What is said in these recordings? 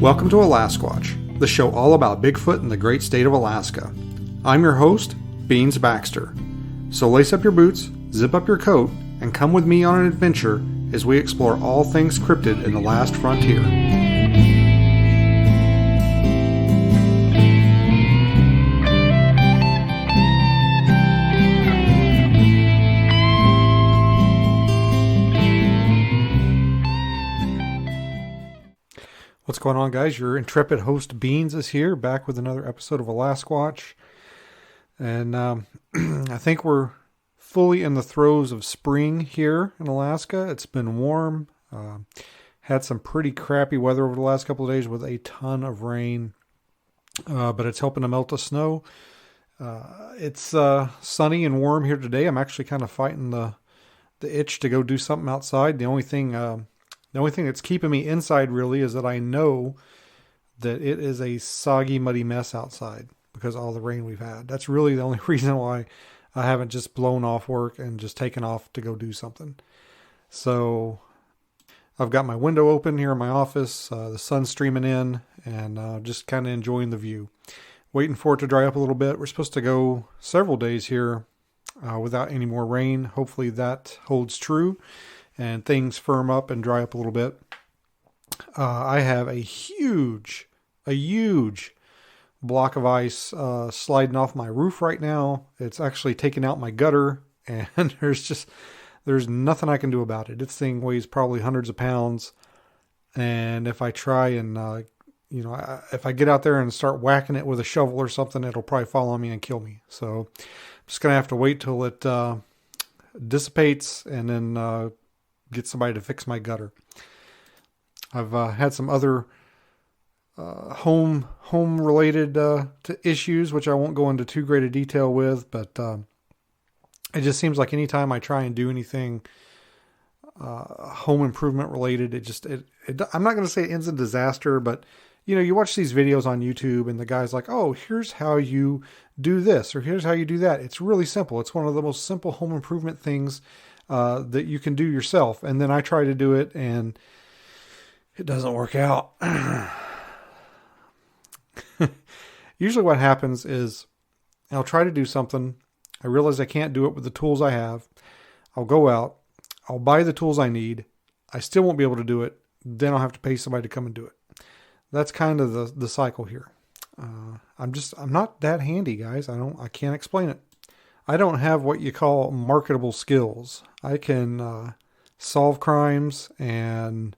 Welcome to Alasquatch, the show all about Bigfoot in the great state of Alaska. I'm your host, Beans Baxter. So lace up your boots, zip up your coat, and come with me on an adventure as we explore all things cryptid in the last frontier. What's going on, guys? Your intrepid host Beans is here, back with another episode of Alasquatch. And I think we're fully in the throes of spring here in Alaska. It's been warm. Had some pretty crappy weather over the last couple of days with a ton of rain. But it's helping to melt the snow. It's sunny and warm here today. I'm actually kind of fighting the itch to go do something outside. The only thing that's keeping me inside really is that I know that it is a soggy, muddy mess outside because of all the rain we've had. That's really the only reason why I haven't just blown off work and just taken off to go do something. So I've got my window open here in my office, the sun's streaming in, and just kind of enjoying the view. Waiting for it to dry up a little bit. We're supposed to go several days here without any more rain. Hopefully that holds true and things firm up and dry up a little bit. I have a huge block of ice sliding off my roof right now. It's actually taking out my gutter, and there's nothing I can do about it. This thing weighs probably hundreds of pounds, and if I try and if I get out there and start whacking it with a shovel or something, it'll probably fall on me and kill me. So I'm just gonna have to wait till it dissipates and then get somebody to fix my gutter. I've had some other home related issues, which I won't go into too great a detail with, but it just seems like anytime I try and do anything home improvement related, I'm not going to say it ends in disaster, but you watch these videos on YouTube and the guy's like, oh, here's how you do this, or here's how you do that. It's really simple. It's one of the most simple home improvement things that you can do yourself. And then I try to do it and it doesn't work out. Usually what happens is I'll try to do something. I realize I can't do it with the tools I have. I'll go out. I'll buy the tools I need. I still won't be able to do it. Then I'll have to pay somebody to come and do it. That's kind of the cycle here. I'm not that handy, guys. I can't explain it. I don't have what you call marketable skills. I can solve crimes and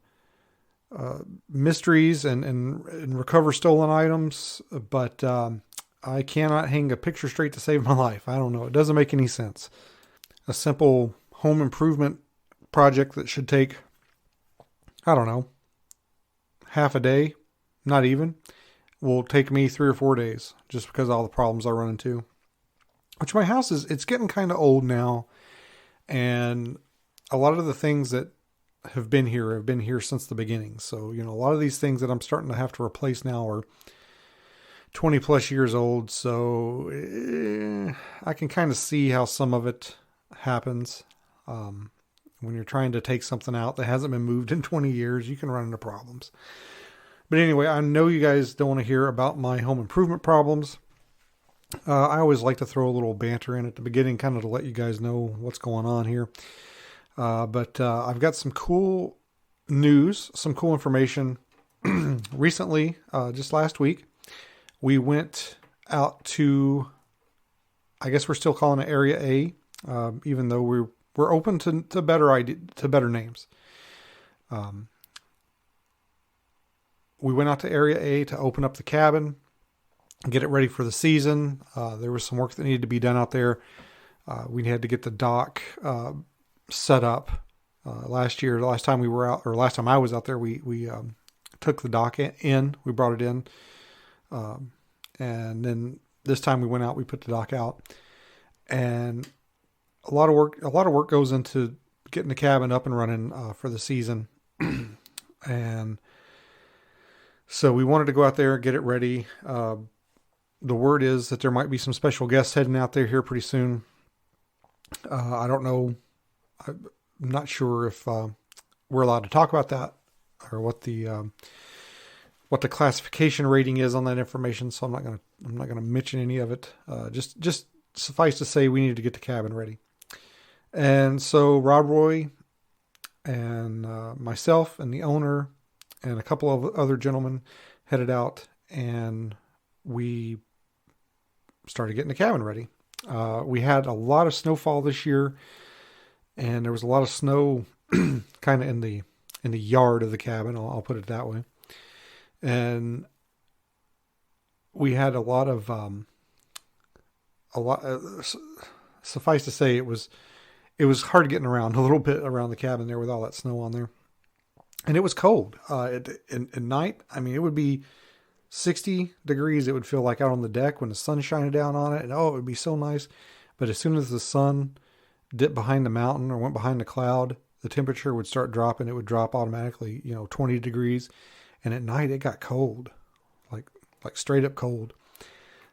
mysteries and recover stolen items, but I cannot hang a picture straight to save my life. I don't know. It doesn't make any sense. A simple home improvement project that should take, I don't know, half a day, not even, will take me 3 or 4 days just because of all the problems I run into. Which my house it's getting kind of old now. And a lot of the things that have been here since the beginning. So, a lot of these things that I'm starting to have to replace now are 20 plus years old. So I can kind of see how some of it happens. When you're trying to take something out that hasn't been moved in 20 years, you can run into problems. But anyway, I know you guys don't want to hear about my home improvement problems. I always like to throw a little banter in at the beginning, kind of to let you guys know what's going on here. But I've got some cool news, some cool information. Recently, just last week, we went out to, I guess we're still calling it Area A, even though we're open to better names. We went out to Area A to open up the cabin, get it ready for the season. There was some work that needed to be done out there. We had to get the dock set up. Last time I was out there, we took the dock in. We brought it in, and then this time we went out. We put the dock out, and a lot of work goes into getting the cabin up and running for the season, and so we wanted to go out there and get it ready. The word is that there might be some special guests heading out there here pretty soon. I don't know. I'm not sure if we're allowed to talk about that or what the what the classification rating is on that information, so I'm not gonna mention any of it. Just suffice to say, we needed to get the cabin ready. And so Rob Roy and myself and the owner and a couple of other gentlemen headed out, and we started getting the cabin ready. We had a lot of snowfall this year, and there was a lot of snow kind of in the yard of the cabin. I'll put it that way. And we had a lot of suffice to say, it was hard getting around a little bit around the cabin there with all that snow on there. And it was cold. At night, I mean, it would be 60 degrees. It would feel like out on the deck when the sun's shining down on it. And it would be so nice. But as soon as the sun dipped behind the mountain or went behind the cloud, the temperature would start dropping. It would drop automatically, 20 degrees. And at night it got cold, like straight up cold.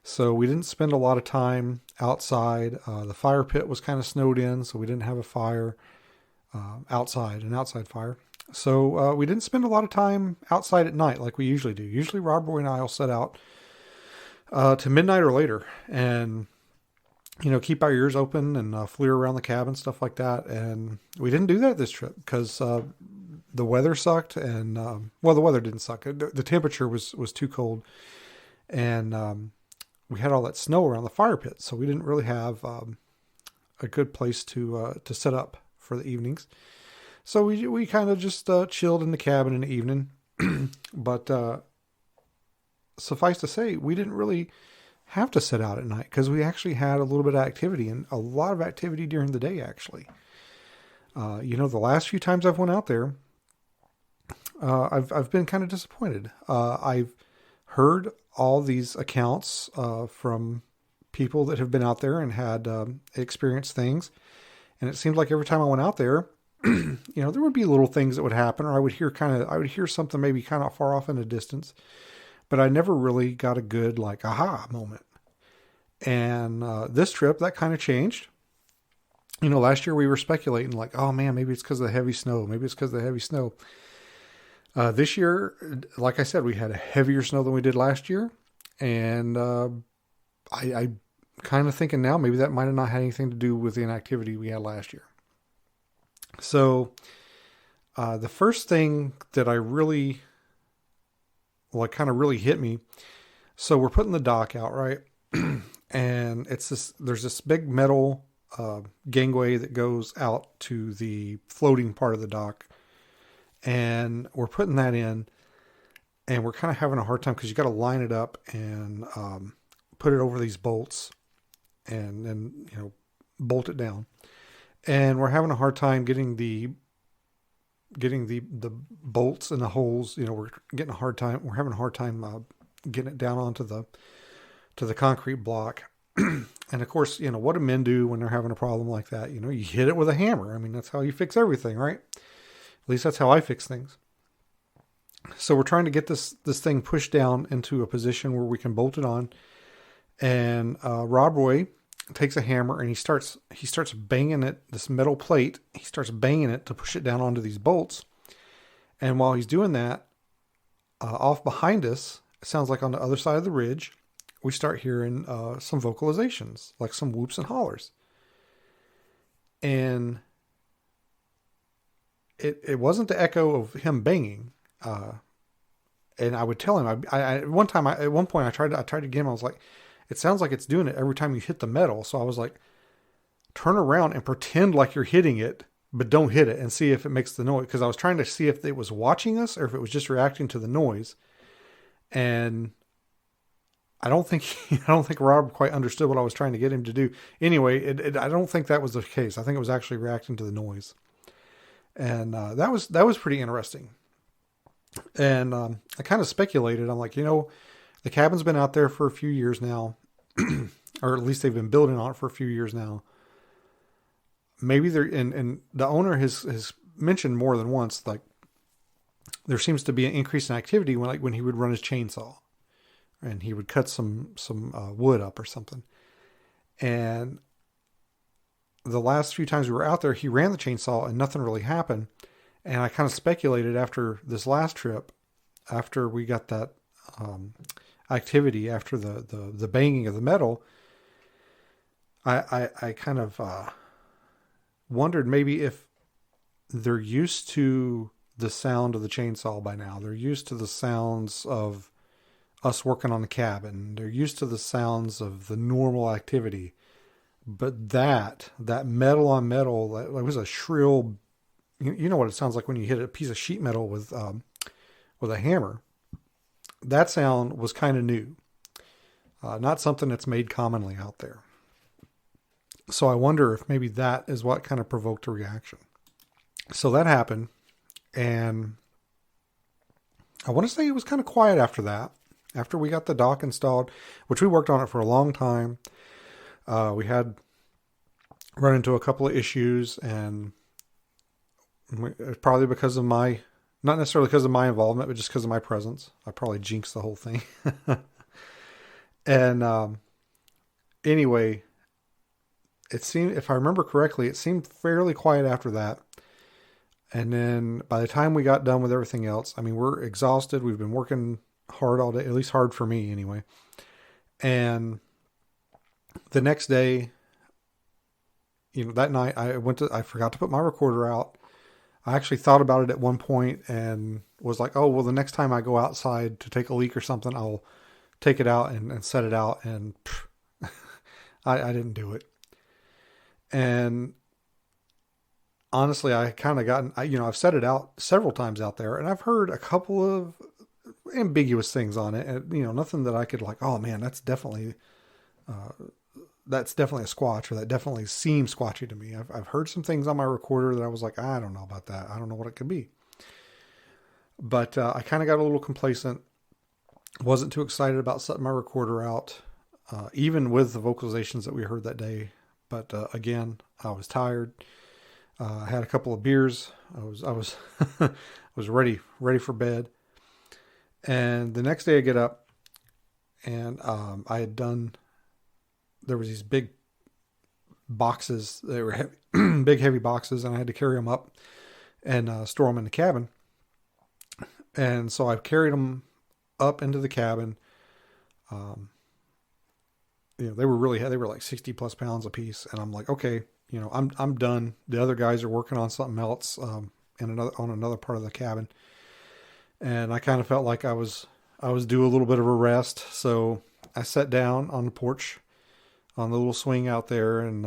So we didn't spend a lot of time outside. The fire pit was kind of snowed in, so we didn't have a fire outside, an outside fire. So we didn't spend a lot of time outside at night like we usually do. Usually Rob Roy and I will set out to midnight or later and, keep our ears open and fleer around the cabin, stuff like that. And we didn't do that this trip because the weather sucked. And, the weather didn't suck. The temperature was too cold. And we had all that snow around the fire pit. So we didn't really have a good place to set up for the evenings. So we kind of just chilled in the cabin in the evening. But suffice to say, we didn't really have to sit out at night because we actually had a little bit of activity, and a lot of activity during the day, actually. The last few times I've went out there, I've been kind of disappointed. I've heard all these accounts from people that have been out there and had experienced things. And it seemed like every time I went out there, there would be little things that would happen, or I would hear something maybe kind of far off in the distance, but I never really got a good aha moment. And this trip, that kind of changed. Last year we were speculating oh man, maybe it's because of the heavy snow. Maybe it's because of the heavy snow. This year, like I said, we had a heavier snow than we did last year. And I kind of thinking now, maybe that might have not had anything to do with the inactivity we had last year. So the first thing that I really, kind of really hit me. So we're putting the dock out, right? And there's this big metal gangway that goes out to the floating part of the dock. And we're putting that in, and we're kind of having a hard time because you got to line it up and put it over these bolts and then, bolt it down. And we're having a hard time getting the bolts and the holes. We're having a hard time getting it down onto the concrete block. And of course, what do men do when they're having a problem like that? You hit it with a hammer. I mean, that's how you fix everything, right? At least that's how I fix things. So we're trying to get this thing pushed down into a position where we can bolt it on. And Rob Roy takes a hammer and he starts banging it, this metal plate. He starts banging it to push it down onto these bolts. And while he's doing that, off behind us, it sounds like on the other side of the ridge, we start hearing some vocalizations, like some whoops and hollers. And it wasn't the echo of him banging. And I would tell him, at one point I tried to get him. I was like, it sounds like it's doing it every time you hit the metal. So I was like, turn around and pretend like you're hitting it, but don't hit it and see if it makes the noise. Cause I was trying to see if it was watching us or if it was just reacting to the noise. And I don't think Rob quite understood what I was trying to get him to do. Anyway, I don't think that was the case. I think it was actually reacting to the noise. And that was pretty interesting. And I kind of speculated. I'm like, the cabin's been out there for a few years now, or at least they've been building on it for a few years now. Maybe and the owner has mentioned more than once, like there seems to be an increase in activity when he would run his chainsaw, and he would cut some wood up or something. And the last few times we were out there, he ran the chainsaw and nothing really happened. And I kind of speculated after this last trip, after we got that activity, after the banging of the metal, I kind of wondered maybe if they're used to the sound of the chainsaw by now. They're used to the sounds of us working on the cabin. They're used to the sounds of the normal activity. But that metal on metal, it was a shrill, you know what it sounds like when you hit a piece of sheet metal with a hammer. That sound was kind of new. Not something that's made commonly out there. So I wonder if maybe that is what kind of provoked a reaction. So that happened. And I want to say it was kind of quiet after that. After we got the dock installed, which we worked on it for a long time. We had run into a couple of issues, and probably because of not necessarily because of my involvement, but just because of my presence. I probably jinxed the whole thing. And anyway, it seemed, if I remember correctly, it seemed fairly quiet after that. And then by the time we got done with everything else, I mean, we're exhausted. We've been working hard all day, at least hard for me anyway. And the next day, that night I forgot to put my recorder out. I actually thought about it at one point and was like, oh, well, the next time I go outside to take a leak or something, I'll take it out and set it out. And I didn't do it. And honestly, I kind of I've set it out several times out there, and I've heard a couple of ambiguous things on it, and nothing that I could like, oh man, that's definitely a squatch, or that definitely seems squatchy to me. I've heard some things on my recorder that I was like, I don't know about that. I don't know what it could be. But I kind of got a little complacent. Wasn't too excited about setting my recorder out, even with the vocalizations that we heard that day. But again, I was tired. I had a couple of beers. I was was ready for bed. And the next day I get up, and I had done. There was these big boxes. They were heavy, big heavy boxes, and I had to carry them up and store them in the cabin. And so I carried them up into the cabin. They were really heavy. They were like 60 plus pounds a piece, and I'm like, okay. I'm done. The other guys are working on something else on another part of the cabin, and I kind of felt like I was due a little bit of a rest. So I sat down on the porch, on the little swing out there, and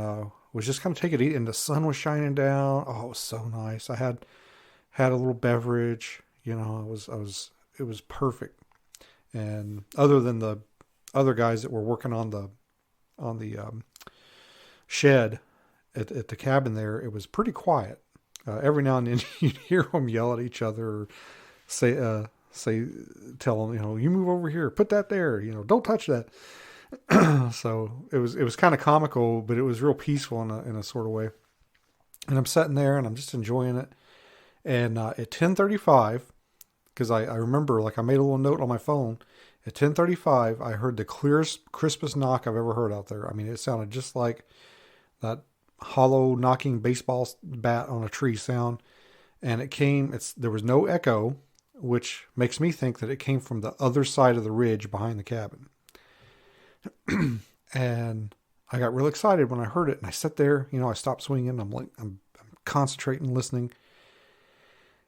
was just kind of taking it easy. And the sun was shining down. Oh, it was so nice. I had a little beverage. It was perfect. And other than the other guys that were working on the shed. At the cabin there, it was pretty quiet. Every now and then you'd hear them yell at each other, or tell them, you move over here, put that there, don't touch that. So it was kind of comical, but it was real peaceful in a sort of way. And I'm sitting there and I'm just enjoying it. And at 10:35, because I remember, like, I made a little note on my phone. At 10:35, I heard the clearest, crispest knock I've ever heard out there. I mean, it sounded just like that hollow knocking baseball bat on a tree sound. And there was no echo, which makes me think that it came from the other side of the ridge behind the cabin. And I got real excited when I heard it, and I sat there, I stopped swinging. I'm concentrating, listening.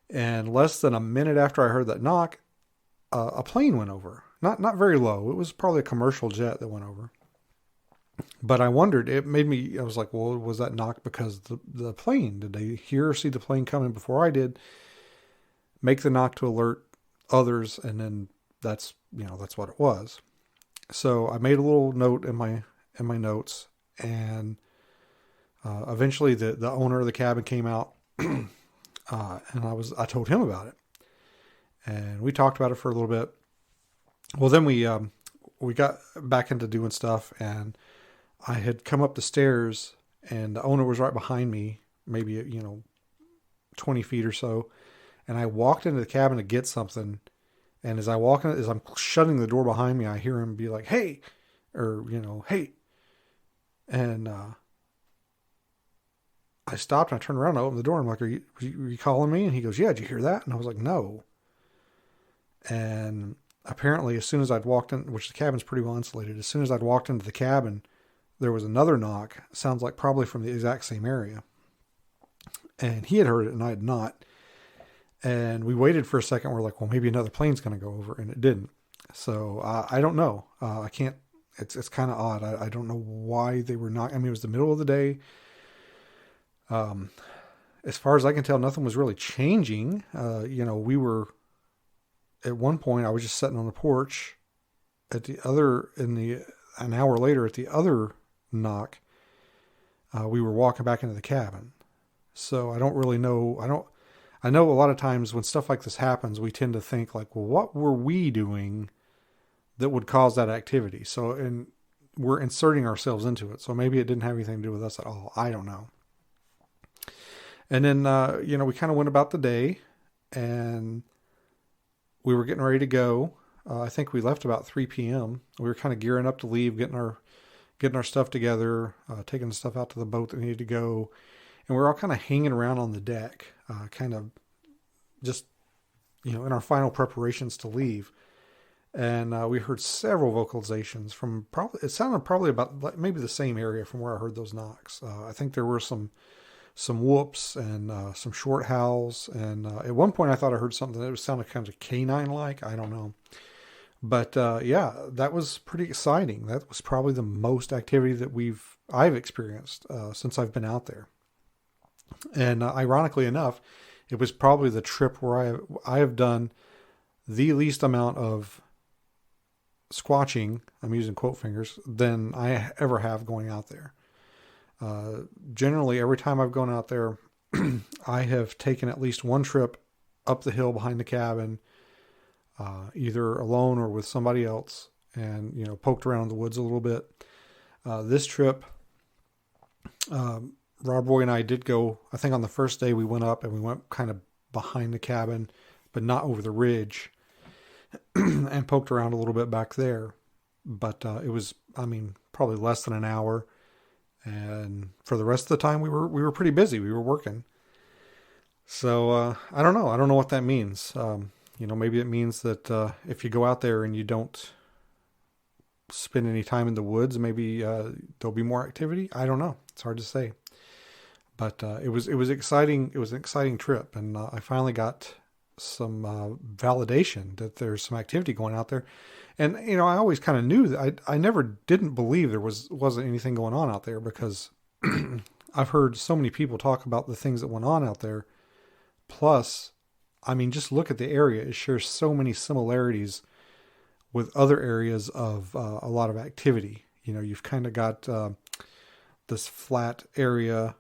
And less than a minute after I heard that knock, a plane went over. Not very low. It was probably a commercial jet that went over. But I wondered, I was like, well, was that knock because the plane, did they hear or see the plane coming before I did? Make the knock to alert others, and then that's what it was. So I made a little note in my notes, and eventually the owner of the cabin came out, and I told him about it, and we talked about it for a little bit. Well, then we got back into doing stuff, and I had come up the stairs, and the owner was right behind me, maybe 20 feet or so, and I walked into the cabin to get something. And as I'm shutting the door behind me, I hear him be like, "Hey," or "Hey," and I stopped and I turned around and I opened the door. I'm like, are you calling me? And he goes, "Yeah, did you hear that?" And I was like, "No." And apparently, as soon as I'd walked in, which the cabin's pretty well insulated, as soon as I'd walked into the cabin, there was another knock. Sounds like probably from the exact same area. And he had heard it and I had not. And we waited for a second. We're like, well, maybe another plane's going to go over, and it didn't. So I don't know. I can't. It's kind of odd. I don't know why they were not. I mean, it was the middle of the day. As far as I can tell, nothing was really changing. We were at one point. I was just sitting on the porch. An hour later, at the other knock, we were walking back into the cabin. So I don't really know. I know a lot of times when stuff like this happens, we tend to think like, well, what were we doing that would cause that activity? So, and we're inserting ourselves into it. So maybe it didn't have anything to do with us at all. I don't know. And then, we kind of went about the day and we were getting ready to go. I think we left about 3 p.m. We were kind of gearing up to leave, getting our stuff together, taking the stuff out to the boat that needed to go. And we were all kind of hanging around on the deck, kind of just, in our final preparations to leave. And we heard several vocalizations from it sounded probably about like maybe the same area from where I heard those knocks. I think there were some whoops and some short howls. And at one point I thought I heard something that sounded kind of canine-like. I don't know. But that was pretty exciting. That was probably the most activity that I've experienced since I've been out there. And ironically enough, it was probably the trip where I have done the least amount of squatching, I'm using quote fingers, than I ever have going out there. Generally, every time I've gone out there, I have taken at least one trip up the hill behind the cabin, either alone or with somebody else, and, poked around in the woods a little bit. This trip, Rob Roy and I did go, I think on the first day we went up and we went kind of behind the cabin, but not over the ridge, and poked around a little bit back there. But it was, probably less than an hour. And for the rest of the time we were pretty busy. We were working. So I don't know. I don't know what that means. Maybe it means that if you go out there and you don't spend any time in the woods, maybe there'll be more activity. I don't know. It's hard to say. But it was exciting. It was an exciting trip, and I finally got some validation that there's some activity going out there. And I always kind of knew that I never didn't believe there wasn't anything going on out there, because I've heard so many people talk about the things that went on out there. Plus, just look at the area. It shares so many similarities with other areas of a lot of activity. You've kind of got this flat area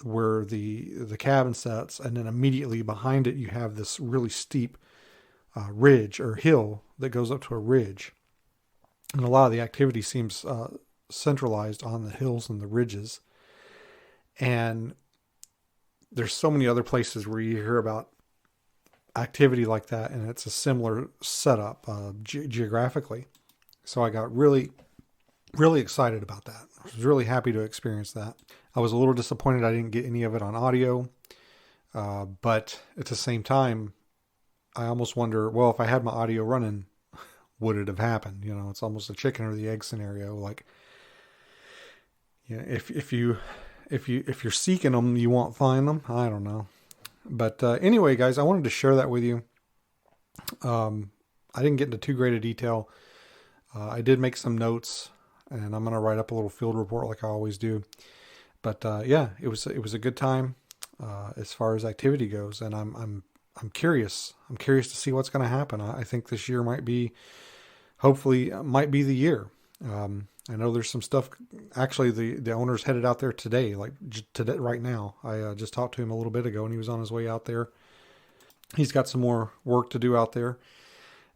where the cabin sets, and then immediately behind it you have this really steep ridge or hill that goes up to a ridge. And a lot of the activity seems centralized on the hills and the ridges. And there's so many other places where you hear about activity like that, and it's a similar setup geographically. So I got really, really excited about that. I was really happy to experience that. I was a little disappointed I didn't get any of it on audio, but at the same time, I almost wonder, well, if I had my audio running, would it have happened? It's almost a chicken or the egg scenario. Like, if you're seeking them, you won't find them. I don't know. But anyway, guys, I wanted to share that with you. I didn't get into too great a detail. I did make some notes, and I'm going to write up a little field report like I always do. But it was a good time as far as activity goes, and I'm curious. I'm curious to see what's going to happen. I think this year might be the year. I know there's some stuff. Actually, the owner's headed out there today, like today, right now. I just talked to him a little bit ago, and he was on his way out there. He's got some more work to do out there,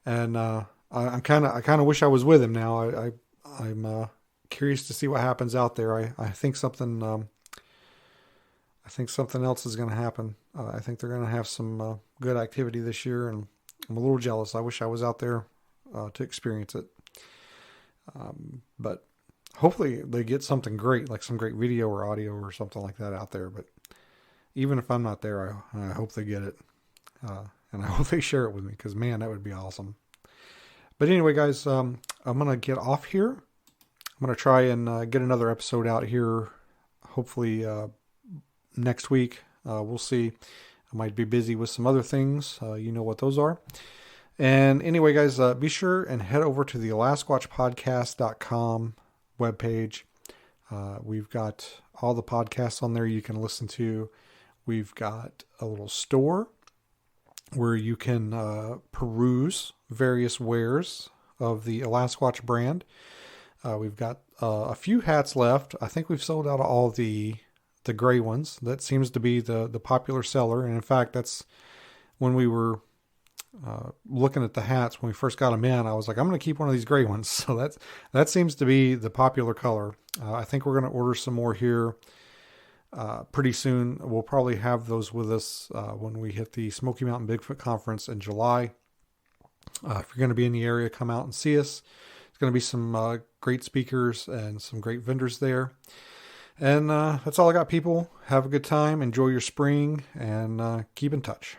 and I kind of wish I was with him now. I'm curious to see what happens out there. I think something else is going to happen. I think they're going to have some good activity this year, and I'm a little jealous. I wish I was out there to experience it. But hopefully they get something great, like some great video or audio or something like that out there. But even if I'm not there, I hope they get it. and I hope they share it with me because, man, that would be awesome. But anyway, guys, I'm going to get off here. I'm going to try and get another episode out here, hopefully next week. We'll see. I might be busy with some other things. You know what those are. And anyway, guys, be sure and head over to the AlaSquatchPodcast.com webpage. We've got all the podcasts on there you can listen to. We've got a little store where you can peruse various wares of the AlaSquatch brand. We've got a few hats left. I think we've sold out all the gray ones. That seems to be the popular seller. And in fact, that's when we were looking at the hats when we first got them in. I was like, I'm going to keep one of these gray ones. So that seems to be the popular color. I think we're going to order some more here pretty soon. We'll probably have those with us when we hit the Smoky Mountain Bigfoot Conference in July. If you're going to be in the area, come out and see us. There's going to be some great speakers and some great vendors there. And that's all I got, people. Have a good time. Enjoy your spring and keep in touch.